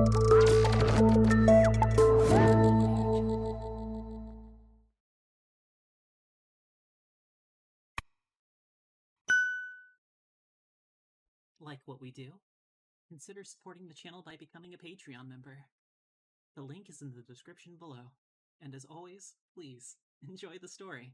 Like what we do? Consider supporting the channel by becoming a Patreon member. The link is in the description below. And as always, please enjoy the story.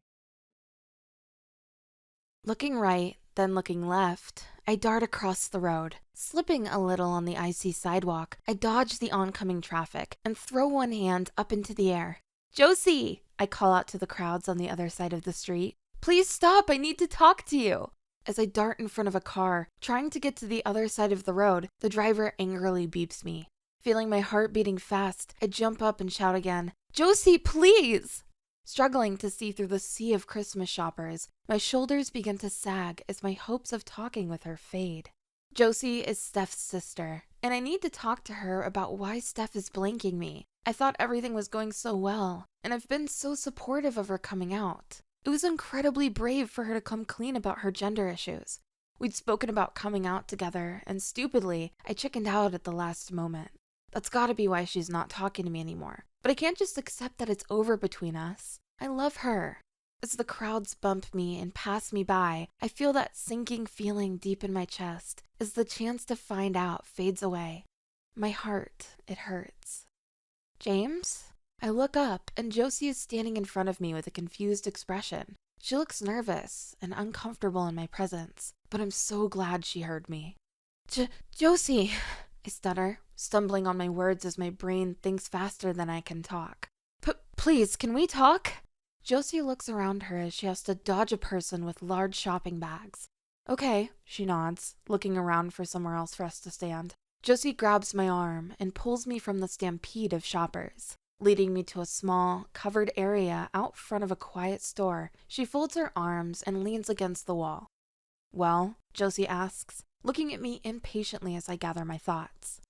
Looking right, then looking left, I dart across the road. Slipping a little on the icy sidewalk, I dodge the oncoming traffic and throw one hand up into the air. "Josie!" I call out to the crowds on the other side of the street. "Please stop, I need to talk to you." As I dart in front of a car, trying to get to the other side of the road, the driver angrily beeps me. Feeling my heart beating fast, I jump up and shout again, "Josie, please!" Struggling to see through the sea of Christmas shoppers, my shoulders begin to sag as my hopes of talking with her fade. Josie is Steph's sister, and I need to talk to her about why Steph is blanking me. I thought everything was going so well, and I've been so supportive of her coming out. It was incredibly brave for her to come clean about her gender issues. We'd spoken about coming out together, and stupidly, I chickened out at the last moment. That's gotta be why she's not talking to me anymore. But I can't just accept that it's over between us. I love her. As the crowds bump me and pass me by, I feel that sinking feeling deep in my chest as the chance to find out fades away. My heart, it hurts. "James?" I look up, and Josie is standing in front of me with a confused expression. She looks nervous and uncomfortable in my presence, but I'm so glad she heard me. Josie, I stutter, stumbling on my words as my brain thinks faster than I can talk. Please, can we talk?" Josie looks around her as she has to dodge a person with large shopping bags. "Okay," she nods, looking around for somewhere else for us to stand. Josie grabs my arm and pulls me from the stampede of shoppers. Leading me to a small, covered area out front of a quiet store, she folds her arms and leans against the wall. "Well?" Josie asks, looking at me impatiently as I gather my thoughts.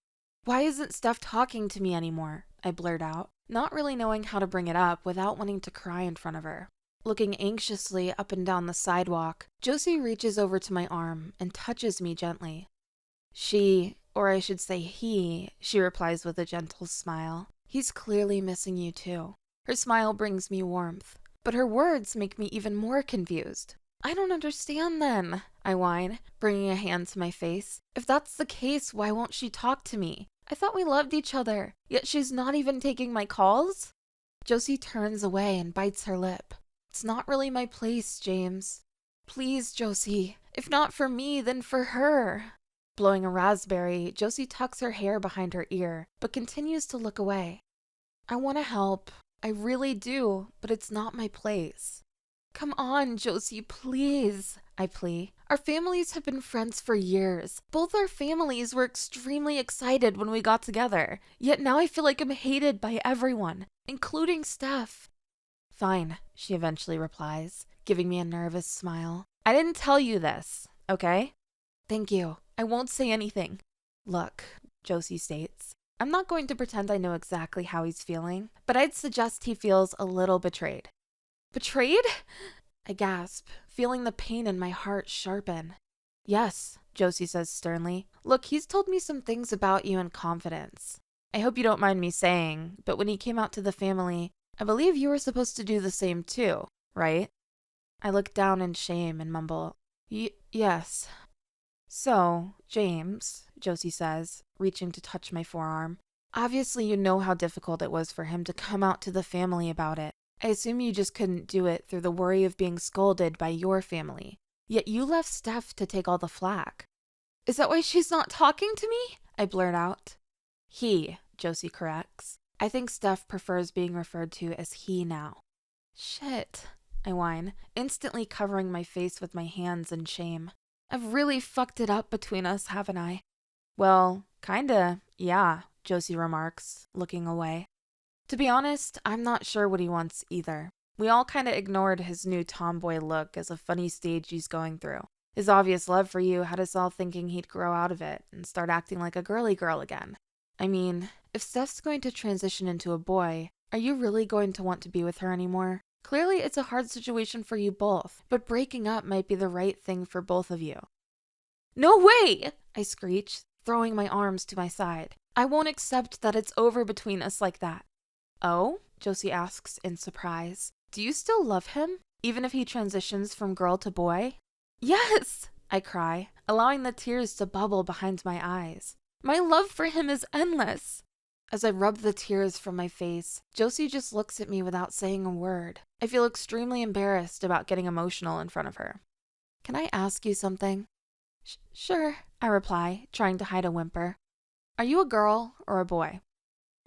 "Why isn't Steph talking to me anymore?" I blurt out, not really knowing how to bring it up without wanting to cry in front of her. Looking anxiously up and down the sidewalk, Josie reaches over to my arm and touches me gently. Or I should say he, she replies with a gentle smile. "He's clearly missing you too." Her smile brings me warmth, but her words make me even more confused. "I don't understand then," I whine, bringing a hand to my face. "If that's the case, why won't she talk to me? I thought we loved each other, yet she's not even taking my calls?" Josie turns away and bites her lip. "It's not really my place, James. Please, Josie, if not for me, then for her." Blowing a raspberry, Josie tucks her hair behind her ear, but continues to look away. "I want to help. I really do, but it's not my place." "Come on, Josie, please," I plea. "Our families have been friends for years. Both our families were extremely excited when we got together. Yet now I feel like I'm hated by everyone, including Steph." "Fine," she eventually replies, giving me a nervous smile. "I didn't tell you this, okay?" "Thank you. I won't say anything." "Look," Josie states, "I'm not going to pretend I know exactly how he's feeling, but I'd suggest he feels a little betrayed." "Betrayed?" I gasp, feeling the pain in my heart sharpen. "Yes," Josie says sternly. "Look, he's told me some things about you in confidence. I hope you don't mind me saying, but when he came out to the family, I believe you were supposed to do the same too, right?" I look down in shame and mumble, Yes. "So, James," Josie says, reaching to touch my forearm, "obviously you know how difficult it was for him to come out to the family about it. I assume you just couldn't do it through the worry of being scolded by your family. Yet you left Steph to take all the flack." "Is that why she's not talking to me?" I blurt out. "He," Josie corrects. "I think Steph prefers being referred to as he now." "Shit," I whine, instantly covering my face with my hands in shame. "I've really fucked it up between us, haven't I?" "Well, kinda, yeah," Josie remarks, looking away. To be honest, I'm not sure what he wants either. We all kinda ignored his new tomboy look as a funny stage he's going through. His obvious love for you had us all thinking he'd grow out of it and start acting like a girly girl again. I mean, if Steph's going to transition into a boy, are you really going to want to be with her anymore? Clearly, it's a hard situation for you both, but breaking up might be the right thing for both of you. "No way!" I screech, throwing my arms to my side. I won't accept that it's over between us like that. Oh? Josie asks in surprise. Do you still love him, even if he transitions from girl to boy? Yes, I cry, allowing the tears to bubble behind my eyes. My love for him is endless. As I rub the tears from my face, Josie just looks at me without saying a word. I feel extremely embarrassed about getting emotional in front of her. Can I ask you something? Sure, I reply, trying to hide a whimper. Are you a girl or a boy?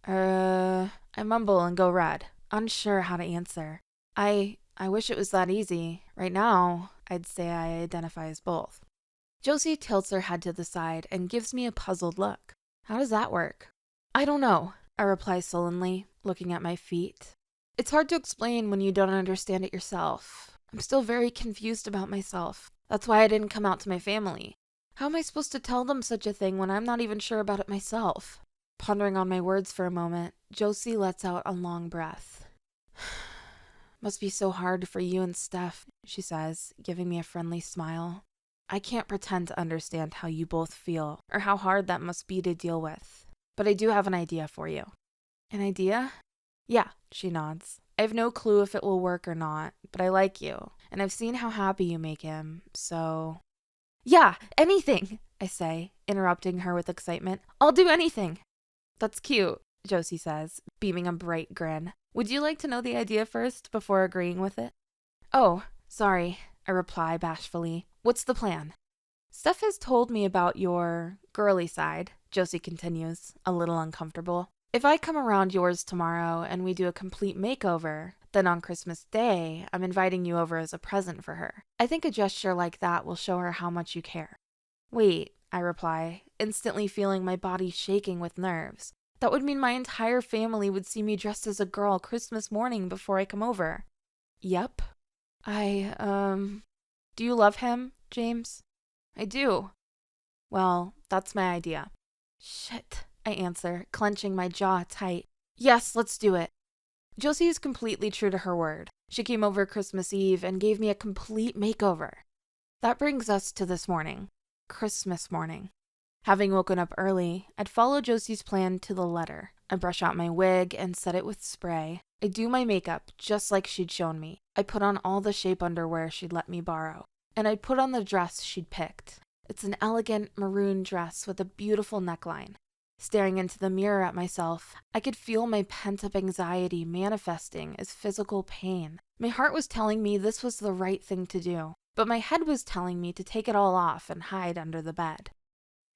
I mumble and go red, unsure how to answer. I wish it was that easy. Right now, I'd say I identify as both. Josie tilts her head to the side and gives me a puzzled look. How does that work? I don't know, I reply sullenly, looking at my feet. It's hard to explain when you don't understand it yourself. I'm still very confused about myself. That's why I didn't come out to my family. How am I supposed to tell them such a thing when I'm not even sure about it myself? Pondering on my words for a moment, Josie lets out a long breath. Must be so hard for you and Steph, she says, giving me a friendly smile. I can't pretend to understand how you both feel or how hard that must be to deal with. But I do have an idea for you. An idea? Yeah, she nods. I have no clue if it will work or not, but I like you, and I've seen how happy you make him, so... Yeah, anything, I say, interrupting her with excitement. I'll do anything. That's cute, Josie says, beaming a bright grin. Would you like to know the idea first before agreeing with it? Oh, sorry, I reply bashfully. What's the plan? Steph has told me about your girly side, Josie continues, a little uncomfortable. If I come around yours tomorrow and we do a complete makeover, then on Christmas Day, I'm inviting you over as a present for her. I think a gesture like that will show her how much you care. Wait, I reply, instantly feeling my body shaking with nerves. That would mean my entire family would see me dressed as a girl Christmas morning before I come over. Yep. Do you love him, James? I do. Well, that's my idea. Shit, I answer, clenching my jaw tight. Yes, let's do it. Josie is completely true to her word. She came over Christmas Eve and gave me a complete makeover. That brings us to this morning. Christmas morning. Having woken up early, I'd follow Josie's plan to the letter. I brush out my wig and set it with spray. I do my makeup just like she'd shown me. I put on all the shape underwear she'd let me borrow. And I'd put on the dress she'd picked. It's an elegant maroon dress with a beautiful neckline. Staring into the mirror at myself, I could feel my pent-up anxiety manifesting as physical pain. My heart was telling me this was the right thing to do, but my head was telling me to take it all off and hide under the bed.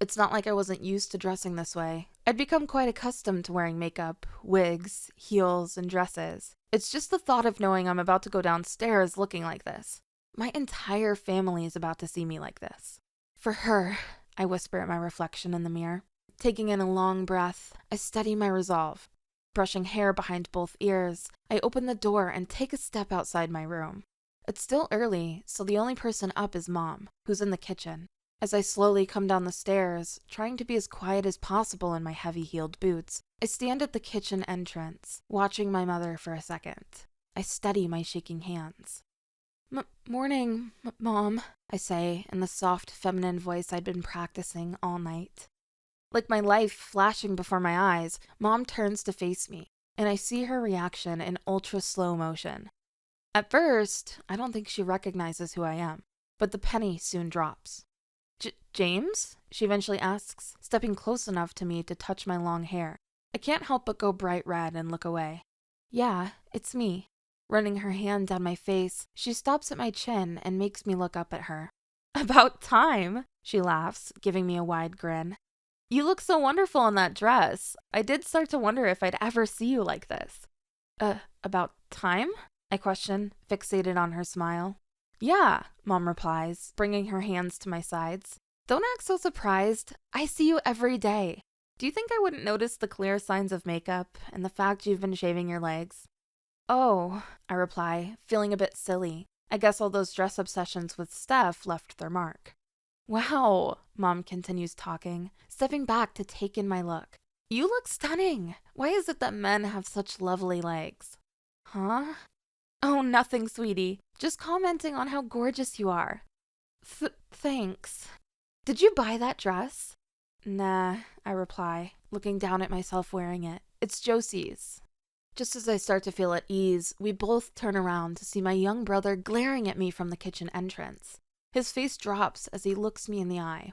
It's not like I wasn't used to dressing this way. I'd become quite accustomed to wearing makeup, wigs, heels, and dresses. It's just the thought of knowing I'm about to go downstairs looking like this. My entire family is about to see me like this. For her, I whisper at my reflection in the mirror. Taking in a long breath, I steady my resolve. Brushing hair behind both ears, I open the door and take a step outside my room. It's still early, so the only person up is Mom, who's in the kitchen. As I slowly come down the stairs, trying to be as quiet as possible in my heavy-heeled boots, I stand at the kitchen entrance, watching my mother for a second. I steady my shaking hands. Morning, Mom, I say in the soft, feminine voice I'd been practicing all night. Like my life flashing before my eyes, Mom turns to face me, and I see her reaction in ultra-slow motion. At first, I don't think she recognizes who I am, but the penny soon drops. James? She eventually asks, stepping close enough to me to touch my long hair. I can't help but go bright red and look away. Yeah, it's me. Running her hand down my face, she stops at my chin and makes me look up at her. About time, she laughs, giving me a wide grin. You look so wonderful in that dress. I did start to wonder if I'd ever see you like this. About time? I question, fixated on her smile. Yeah, Mom replies, bringing her hands to my sides. Don't act so surprised. I see you every day. Do you think I wouldn't notice the clear signs of makeup and the fact you've been shaving your legs? Oh, I reply, feeling a bit silly. I guess all those dress obsessions with Steph left their mark. Wow, Mom continues talking, stepping back to take in my look. You look stunning. Why is it that men have such lovely legs? Huh? Oh, nothing, sweetie. Just commenting on how gorgeous you are. Thanks. Did you buy that dress? Nah, I reply, looking down at myself wearing it. It's Josie's. Just as I start to feel at ease, we both turn around to see my young brother glaring at me from the kitchen entrance. His face drops as he looks me in the eye.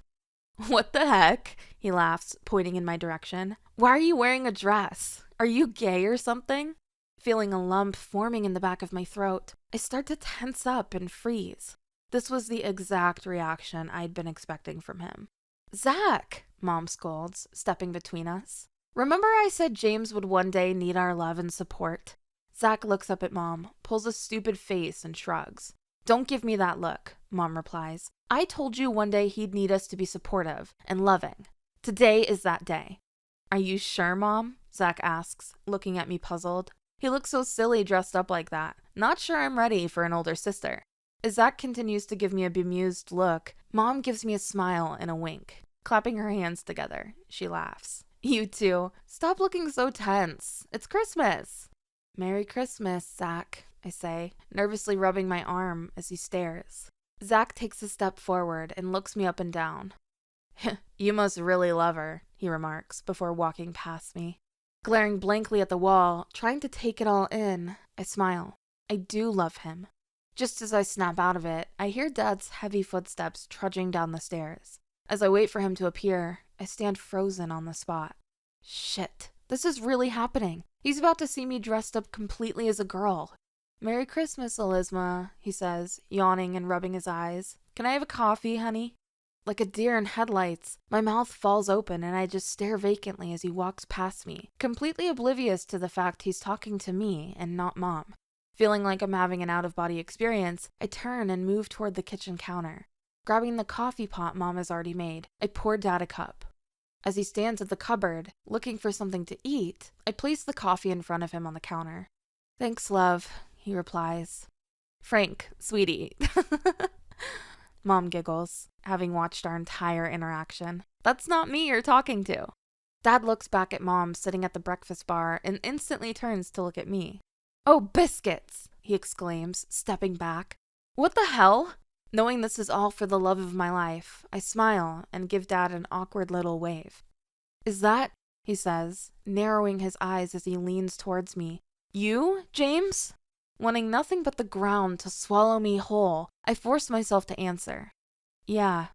What the heck? He laughs, pointing in my direction. Why are you wearing a dress? Are you gay or something? Feeling a lump forming in the back of my throat, I start to tense up and freeze. This was the exact reaction I'd been expecting from him. Zach, Mom scolds, stepping between us. Remember I said James would one day need our love and support? Zach looks up at Mom, pulls a stupid face, and shrugs. Don't give me that look, Mom replies. I told you one day he'd need us to be supportive and loving. Today is that day. Are you sure, Mom? Zach asks, looking at me puzzled. He looks so silly dressed up like that. Not sure I'm ready for an older sister. As Zach continues to give me a bemused look, Mom gives me a smile and a wink. Clapping her hands together, she laughs. You two, stop looking so tense. It's Christmas. Merry Christmas, Zach, I say, nervously rubbing my arm as he stares. Zach takes a step forward and looks me up and down. You must really love her, he remarks before walking past me. Glaring blankly at the wall, trying to take it all in, I smile. I do love him. Just as I snap out of it, I hear Dad's heavy footsteps trudging down the stairs. As I wait for him to appear, I stand frozen on the spot. Shit, this is really happening. He's about to see me dressed up completely as a girl. Merry Christmas, Elisma, he says, yawning and rubbing his eyes. Can I have a coffee, honey? Like a deer in headlights, my mouth falls open and I just stare vacantly as he walks past me, completely oblivious to the fact he's talking to me and not Mom. Feeling like I'm having an out-of-body experience, I turn and move toward the kitchen counter. Grabbing the coffee pot Mom has already made, I pour Dad a cup. As he stands at the cupboard, looking for something to eat, I place the coffee in front of him on the counter. Thanks, love, he replies. Frank, sweetie. Mom giggles, having watched our entire interaction. That's not me you're talking to. Dad looks back at Mom sitting at the breakfast bar and instantly turns to look at me. Oh, biscuits, he exclaims, stepping back. What the hell? Knowing this is all for the love of my life, I smile and give Dad an awkward little wave. Is that, he says, narrowing his eyes as he leans towards me, you, James? Wanting nothing but the ground to swallow me whole, I force myself to answer. Yeah.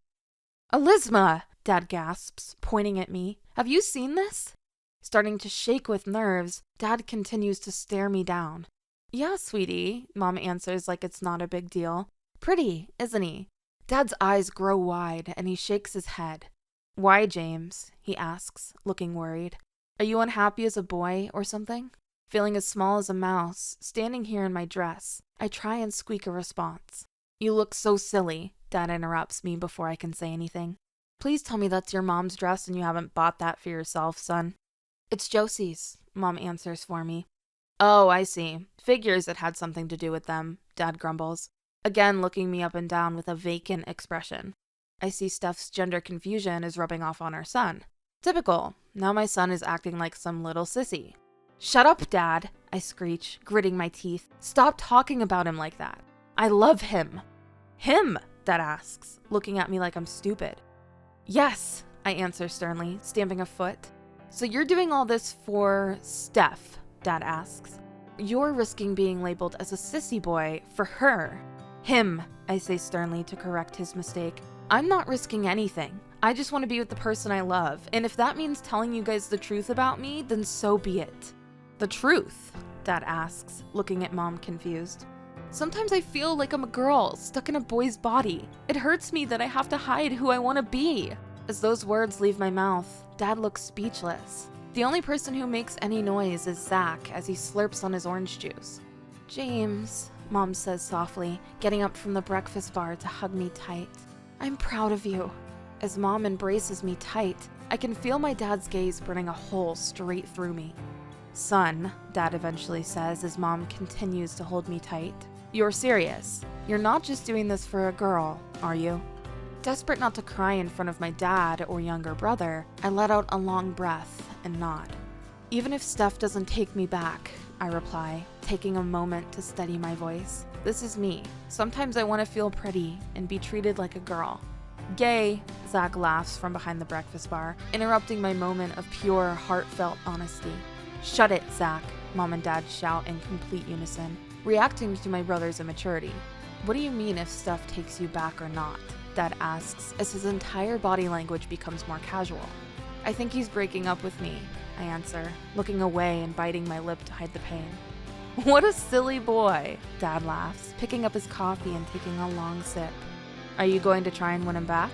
Elisma, Dad gasps, pointing at me. Have you seen this? Starting to shake with nerves, Dad continues to stare me down. Yeah, sweetie, Mom answers like it's not a big deal. Pretty, isn't he? Dad's eyes grow wide and he shakes his head. Why, James? He asks, looking worried. Are you unhappy as a boy or something? Feeling as small as a mouse, standing here in my dress, I try and squeak a response. You look so silly, Dad interrupts me before I can say anything. Please tell me that's your mom's dress and you haven't bought that for yourself, son. It's Josie's, Mom answers for me. Oh, I see. Figures it had something to do with them, Dad grumbles, again looking me up and down with a vacant expression. I see Steph's gender confusion is rubbing off on our son. Typical. Now my son is acting like some little sissy. Shut up, Dad, I screech, gritting my teeth. Stop talking about him like that. I love him. Him? Dad asks, looking at me like I'm stupid. Yes, I answer sternly, stamping a foot. So you're doing all this for Steph, Dad asks. You're risking being labeled as a sissy boy for her. Him, I say sternly to correct his mistake. I'm not risking anything. I just want to be with the person I love, and if that means telling you guys the truth about me, then so be it. The truth? Dad asks, looking at Mom confused. Sometimes I feel like I'm a girl stuck in a boy's body. It hurts me that I have to hide who I want to be. As those words leave my mouth, Dad looks speechless. The only person who makes any noise is Zach as he slurps on his orange juice. James, Mom says softly, getting up from the breakfast bar to hug me tight. I'm proud of you. As Mom embraces me tight, I can feel my dad's gaze burning a hole straight through me. Son, Dad eventually says as Mom continues to hold me tight. You're serious. You're not just doing this for a girl, are you? Desperate not to cry in front of my dad or younger brother, I let out a long breath and nod. Even if Steph doesn't take me back, I reply, taking a moment to steady my voice. This is me. Sometimes I want to feel pretty and be treated like a girl. Gay, Zach laughs from behind the breakfast bar, interrupting my moment of pure, heartfelt honesty. Shut it, Zach, Mom and Dad shout in complete unison, reacting to my brother's immaturity. What do you mean if Steph takes you back or not? Dad asks as his entire body language becomes more casual. I think he's breaking up with me, I answer, looking away and biting my lip to hide the pain. What a silly boy, Dad laughs, picking up his coffee and taking a long sip. Are you going to try and win him back?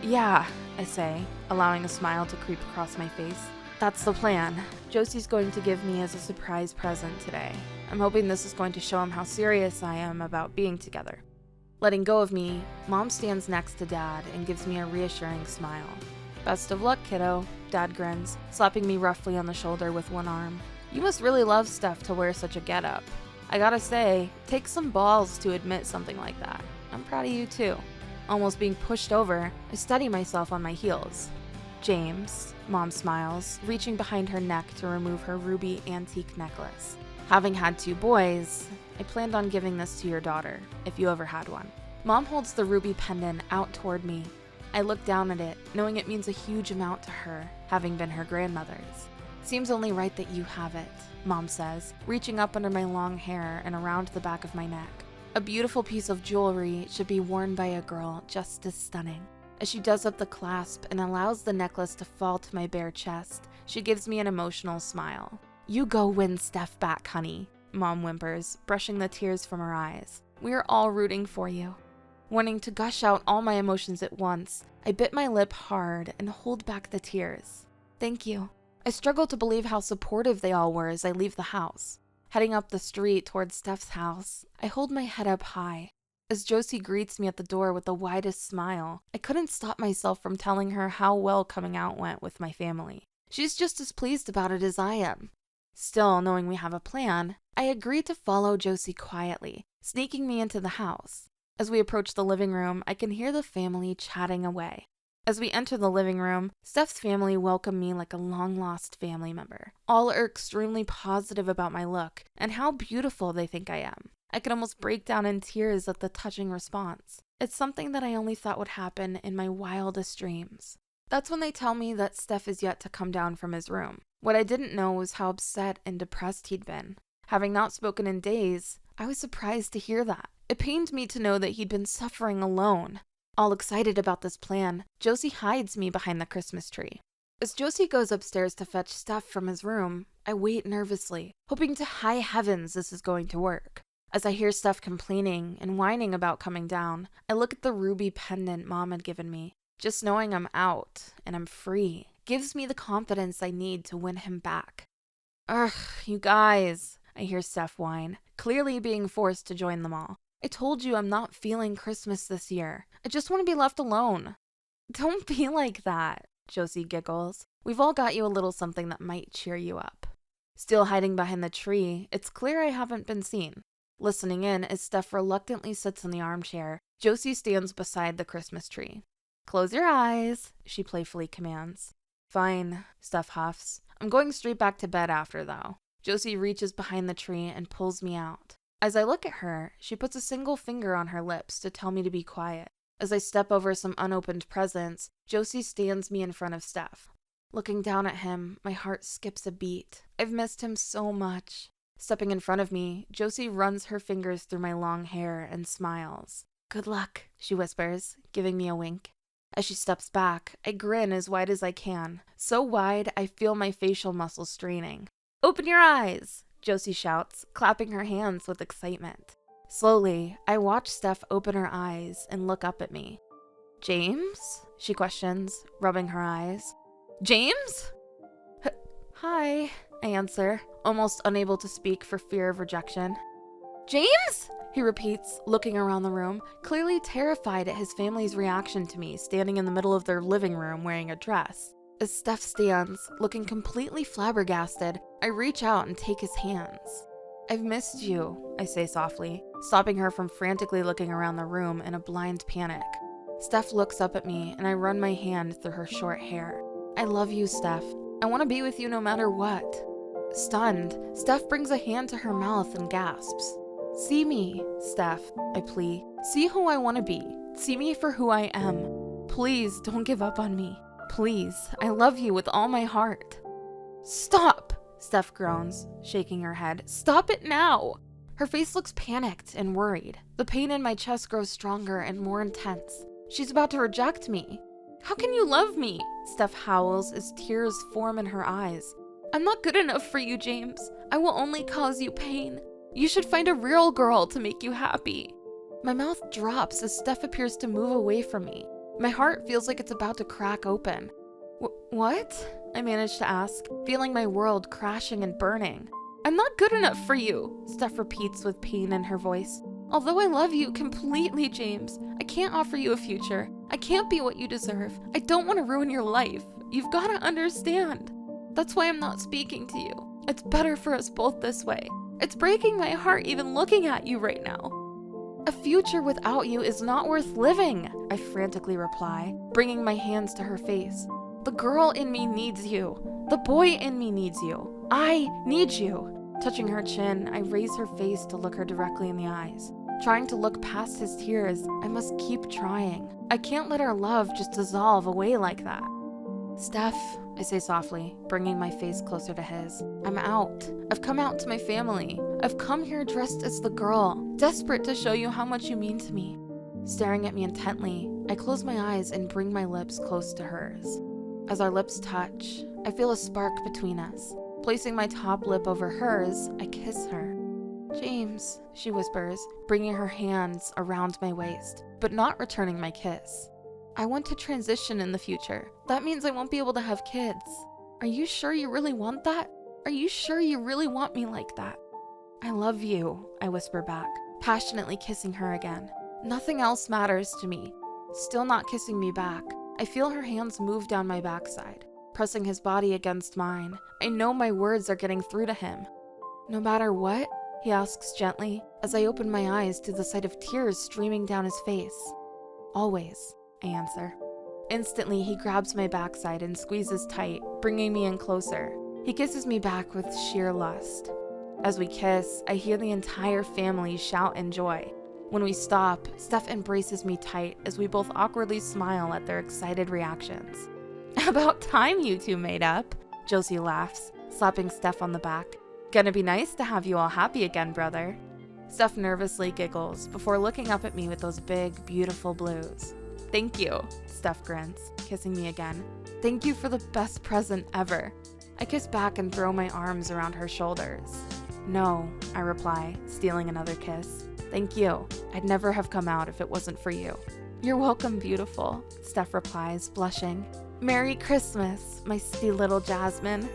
Yeah, I say, allowing a smile to creep across my face. That's the plan. Josie's going to give me as a surprise present today. I'm hoping this is going to show him how serious I am about being together. Letting go of me, Mom stands next to Dad and gives me a reassuring smile. Best of luck, kiddo, Dad grins, slapping me roughly on the shoulder with one arm. You must really love Steph to wear such a getup. I gotta say, take some balls to admit something like that. I'm proud of you too. Almost being pushed over, I steady myself on my heels. James, Mom smiles, reaching behind her neck to remove her ruby antique necklace. Having had 2 boys, I planned on giving this to your daughter, if you ever had one. Mom holds the ruby pendant out toward me. I look down at it, knowing it means a huge amount to her, having been her grandmother's. Seems only right that you have it, Mom says, reaching up under my long hair and around the back of my neck. A beautiful piece of jewelry should be worn by a girl just as stunning. As she does up the clasp and allows the necklace to fall to my bare chest, she gives me an emotional smile. You go win Steph back, honey, Mom whimpers, brushing the tears from her eyes. We are all rooting for you. Wanting to gush out all my emotions at once, I bit my lip hard and hold back the tears. Thank you. I struggle to believe how supportive they all were as I leave the house. Heading up the street towards Steph's house, I hold my head up high. As Josie greets me at the door with the widest smile, I couldn't stop myself from telling her how well coming out went with my family. She's just as pleased about it as I am. Still, knowing we have a plan, I agree to follow Josie quietly, sneaking me into the house. As we approach the living room, I can hear the family chatting away. As we enter the living room, Steph's family welcome me like a long-lost family member. All are extremely positive about my look and how beautiful they think I am. I could almost break down in tears at the touching response. It's something that I only thought would happen in my wildest dreams. That's when they tell me that Steph is yet to come down from his room. What I didn't know was how upset and depressed he'd been. Having not spoken in days, I was surprised to hear that. It pained me to know that he'd been suffering alone. All excited about this plan, Josie hides me behind the Christmas tree. As Josie goes upstairs to fetch Steph from his room, I wait nervously, hoping to high heavens this is going to work. As I hear Steph complaining and whining about coming down, I look at the ruby pendant Mom had given me. Just knowing I'm out and I'm free gives me the confidence I need to win him back. Ugh, you guys, I hear Steph whine, clearly being forced to join them all. I told you I'm not feeling Christmas this year. I just want to be left alone. Don't be like that, Josie giggles. We've all got you a little something that might cheer you up. Still hiding behind the tree, it's clear I haven't been seen. Listening in as Steph reluctantly sits in the armchair, Josie stands beside the Christmas tree. Close your eyes, she playfully commands. Fine, Steph huffs. I'm going straight back to bed after, though. Josie reaches behind the tree and pulls me out. As I look at her, she puts a single finger on her lips to tell me to be quiet. As I step over some unopened presents, Josie stands me in front of Steph. Looking down at him, my heart skips a beat. I've missed him so much. Stepping in front of me, Josie runs her fingers through my long hair and smiles. Good luck, she whispers, giving me a wink. As she steps back, I grin as wide as I can, so wide I feel my facial muscles straining. Open your eyes, Josie shouts, clapping her hands with excitement. Slowly, I watch Steph open her eyes and look up at me. James? She questions, rubbing her eyes. James? Hi, I answer, almost unable to speak for fear of rejection. James? He repeats, looking around the room, clearly terrified at his family's reaction to me standing in the middle of their living room wearing a dress. As Steph stands, looking completely flabbergasted, I reach out and take his hands. I've missed you, I say softly, stopping her from frantically looking around the room in a blind panic. Steph looks up at me and I run my hand through her short hair. I love you, Steph. I want to be with you no matter what. Stunned, Steph brings a hand to her mouth and gasps. See me, Steph, I plead. See who I want to be. See me for who I am. Please don't give up on me. Please, I love you with all my heart. Stop, Steph groans, shaking her head. Stop it now. Her face looks panicked and worried. The pain in my chest grows stronger and more intense. She's about to reject me. How can you love me? Steph howls as tears form in her eyes. I'm not good enough for you, James. I will only cause you pain. You should find a real girl to make you happy. My mouth drops as Steph appears to move away from me. My heart feels like it's about to crack open. What? I managed to ask, feeling my world crashing and burning. I'm not good enough for you, Steph repeats with pain in her voice. Although I love you completely, James, I can't offer you a future. I can't be what you deserve. I don't want to ruin your life. You've got to understand. That's why I'm not speaking to you. It's better for us both this way. It's breaking my heart even looking at you right now. A future without you is not worth living, I frantically reply, bringing my hands to her face. The girl in me needs you. The boy in me needs you. I need you. Touching her chin, I raise her face to look her directly in the eyes. Trying to look past his tears, I must keep trying. I can't let our love just dissolve away like that. Steph, I say softly, bringing my face closer to his. I'm out. I've come out to my family. I've come here dressed as the girl, desperate to show you how much you mean to me. Staring at me intently, I close my eyes and bring my lips close to hers. As our lips touch, I feel a spark between us. Placing my top lip over hers, I kiss her. James, she whispers, bringing her hands around my waist, but not returning my kiss. I want to transition in the future. That means I won't be able to have kids. Are you sure you really want that? Are you sure you really want me like that? I love you, I whisper back, passionately kissing her again. Nothing else matters to me. Still not kissing me back, I feel her hands move down my backside, pressing his body against mine. I know my words are getting through to him. No matter what? He asks gently, as I open my eyes to the sight of tears streaming down his face. Always, I answer. Instantly, he grabs my backside and squeezes tight, bringing me in closer. He kisses me back with sheer lust. As we kiss, I hear the entire family shout in joy. When we stop, Steph embraces me tight as we both awkwardly smile at their excited reactions. About time you two made up, Josie laughs, slapping Steph on the back. Gonna be nice to have you all happy again, brother. Steph nervously giggles before looking up at me with those big, beautiful blues. Thank you, Steph grins, kissing me again. Thank you for the best present ever. I kiss back and throw my arms around her shoulders. No, I reply, stealing another kiss. Thank you. I'd never have come out if it wasn't for you. You're welcome, beautiful, Steph replies, blushing. Merry Christmas, my sweet little Jasmine.